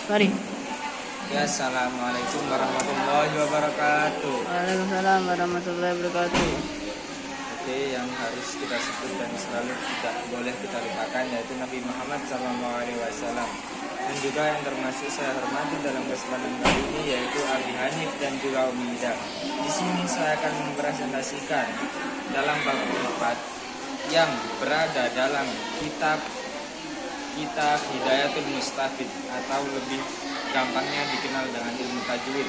Mari. Ya, assalamualaikum warahmatullahi wabarakatuh. Waalaikumsalam warahmatullahi wabarakatuh. Oke, yang harus kita sebut dan selalu tidak boleh kita lupakan yaitu Nabi Muhammad SAW. Dan juga yang termasuk saya hormati dalam kesempatan kali ini yaitu Abi Hanif dan juga Umi Ida. Di sini saya akan mempresentasikan dalam bab 4 yang berada dalam kitab Hidayatul Mustafid atau lebih gampangnya dikenal dengan ilmu tajwid.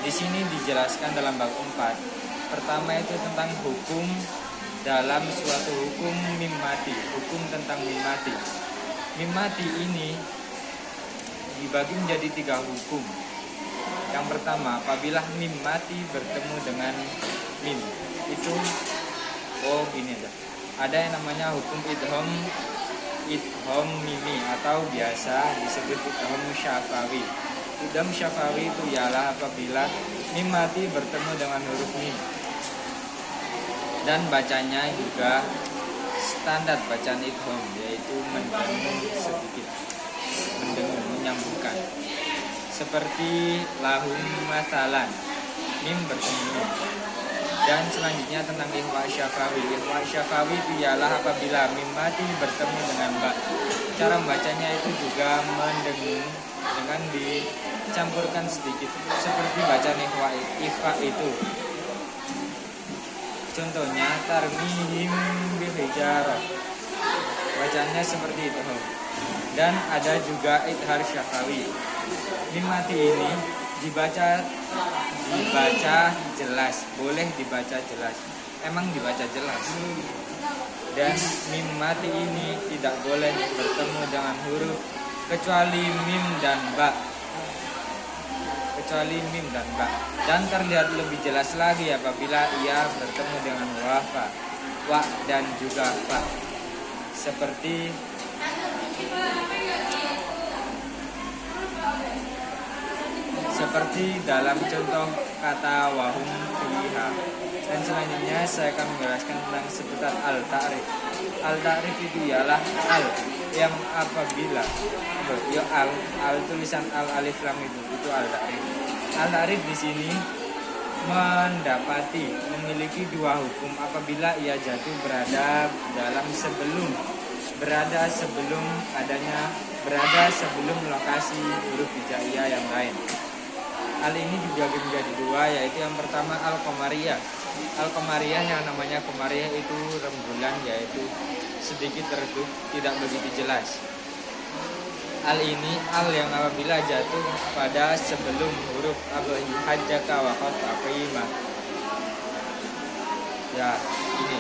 Di sini dijelaskan dalam bab 4. Pertama itu tentang hukum dalam suatu hukum mim mati, hukum tentang mim mati. Mim mati ini dibagi menjadi 3 hukum. Yang pertama, apabila mim mati bertemu dengan mim, itu gini aja. Ada yang namanya hukum idgham mimi atau biasa disebut idgham syafawi. Idgham syafawi itu ialah apabila mim mati bertemu dengan huruf mim. Dan bacanya juga standar bacaan idgham, yaitu mendengung sedikit, mendengung, menyambungkan. Seperti lahum masalan, mim bertemu mim. Dan selanjutnya tentang ihwa syafawi. Ihwa syafawi itu ialah apabila mim mati bertemu dengan ba. Cara membacanya itu juga mendengung dengan dicampurkan sedikit, seperti bacaan ihwa itu. Contohnya tarmihim bihijarah. Bacanya seperti itu. Dan ada juga idhar syafawi. Mim mati ini dibaca jelas, boleh dibaca jelas. Emang dibaca jelas. Dan mim mati ini tidak boleh bertemu dengan huruf kecuali mim dan ba. Dan terlihat lebih jelas lagi apabila ia bertemu dengan wa dan juga fa. Seperti dalam contoh kata wahum fiha. Dan selanjutnya saya akan menjelaskan tentang seputar al-ta'rif. Al-ta'rif itu ialah al yang apabila al tulisan al alif lam itu al-ta'rif. Al-ta'rif di sini memiliki 2 hukum apabila ia jatuh berada sebelum lokasi huruf hijaiyah yang lain. Hal ini dibagi menjadi 2, yaitu yang pertama al-qamariyah. Al-qamariyah yang namanya qamariyah itu rembulan, yaitu sedikit redup, tidak begitu jelas. Al ini al yang apabila jatuh pada sebelum huruf ablahi hajjaka wa qafima. Ya, ini.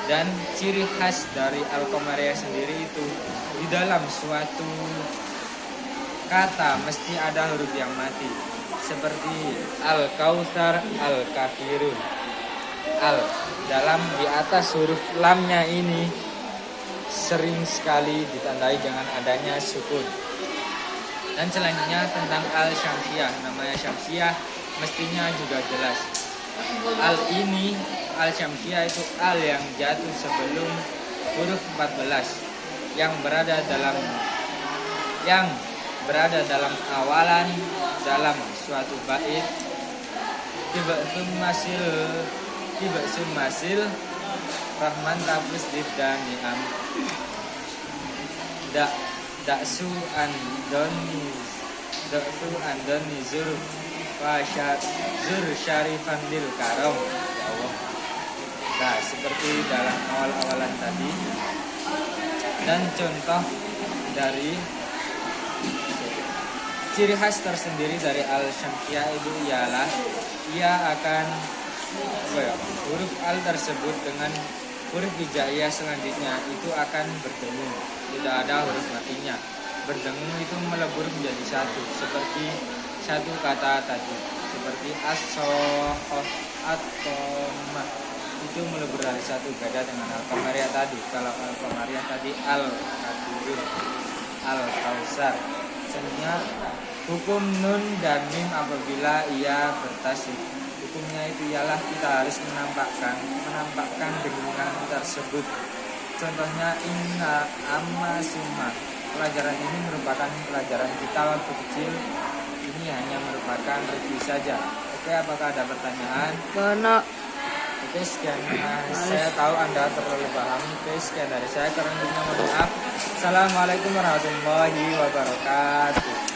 Dan ciri khas dari al-qamariyah sendiri itu di dalam suatu kata mesti ada huruf yang mati, seperti al-kautsar, al-kafirun. Al dalam di atas huruf lamnya ini sering sekali ditandai dengan adanya sukun. Dan selanjutnya tentang al-syamsiyah. Namanya syamsiyah mestinya juga jelas. Al ini, al-syamsiyah itu al yang jatuh sebelum huruf 14 yang berada dalam awalan dalam suatu bait. Tiba sumasil rahman tafus dan ni'am daksu andoni zur syarifan lil karam. Ya Allah. Nah, seperti dalam awal-awalan tadi. Dan contoh dari ciri khas tersendiri dari al-syamsiyah itu ialah ia akan huruf al tersebut dengan huruf hijaiyah selanjutnya itu akan berdengung, tidak ada huruf matinya. Berdengung itu melebur menjadi satu, seperti satu kata tadi, seperti as-sohoh, at-tomah, itu melebur dari satu, beda dengan al-qamariyah tadi. Kalau al-qamariyah tadi al-kadirun, al-kausar. Selanjutnya hukum nun dan mim apabila ia bertasydid. Hukumnya itu ialah kita harus menampakkan dengungan tersebut. Contohnya inna amma summa. pelajaran ini merupakan pelajaran kita waktu kecil. Ini hanya merupakan review saja. Oke, apakah ada pertanyaan? Karena Oke, sekian. Saya tahu Anda terlalu paham. Oke, sekian dari saya. Kurang lebihnya mohon maaf. Assalamualaikum warahmatullahi wabarakatuh.